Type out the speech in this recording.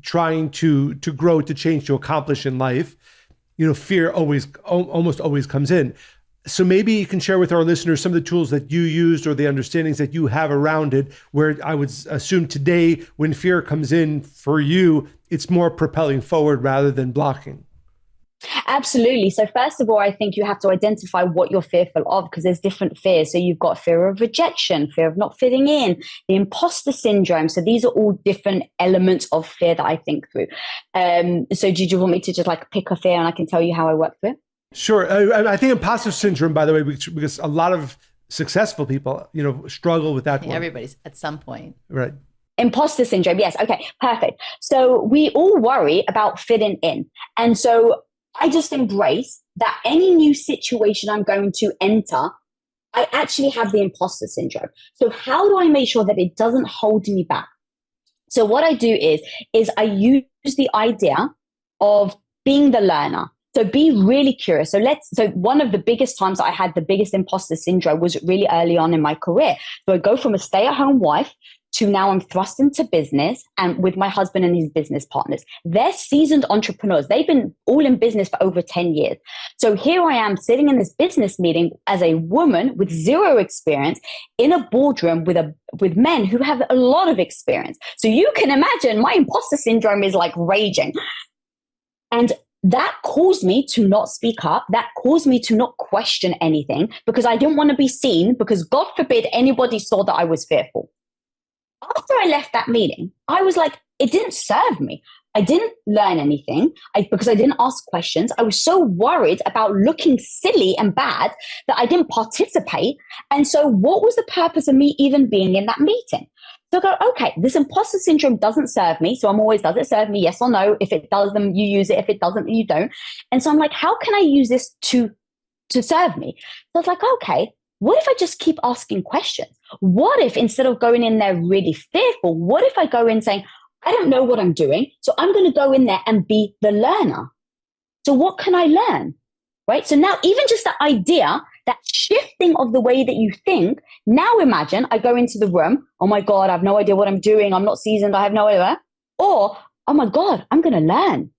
trying to grow, to change, to accomplish in life, fear almost always comes in. So maybe you can share with our listeners some of the tools that you used or the understandings that you have around it, where I would assume today when fear comes in for you, it's more propelling forward rather than blocking. Absolutely. So first of all, I think you have to identify what you're fearful of, because there's different fears. So you've got fear of rejection, fear of not fitting in, the imposter syndrome. So these are all different elements of fear that I think through. So did you want me to just pick a fear and I can tell you how I work through it? Sure. I think imposter syndrome, by the way, because a lot of successful people, struggle with that one. Everybody's at some point. Right. Imposter syndrome. Yes. Okay, perfect. So we all worry about fitting in. And so I just embrace that any new situation I'm going to enter, I actually have the imposter syndrome. So how do I make sure that it doesn't hold me back? So what I do is I use the idea of being the learner. So be really curious. So one of the biggest times I had the biggest imposter syndrome was really early on in my career. So I go from a stay-at-home wife to now I'm thrust into business and with my husband and his business partners. They're seasoned entrepreneurs. They've been all in business for over 10 years. So here I am sitting in this business meeting as a woman with zero experience in a boardroom with men who have a lot of experience. So you can imagine my imposter syndrome is raging. And that caused me to not speak up. That caused me to not question anything because I didn't want to be seen, because God forbid anybody saw that I was fearful. After I left that meeting, I was like, it didn't serve me. I didn't learn anything because I didn't ask questions. I was so worried about looking silly and bad that I didn't participate. And so what was the purpose of me even being in that meeting? So I go, okay, this imposter syndrome doesn't serve me. So I'm always, does it serve me? Yes or no? If it does, then you use it. If it doesn't, then you don't. And so I'm like, how can I use this to serve me? So I was like, okay, what if I just keep asking questions? What if instead of going in there really fearful, what if I go in saying, I don't know what I'm doing, so I'm going to go in there and be the learner. So what can I learn? Right? So now even just the idea, that shifting of the way that you think, now imagine I go into the room, oh my God, I have no idea what I'm doing. I'm not seasoned. I have no idea. Or, oh my God, I'm going to learn.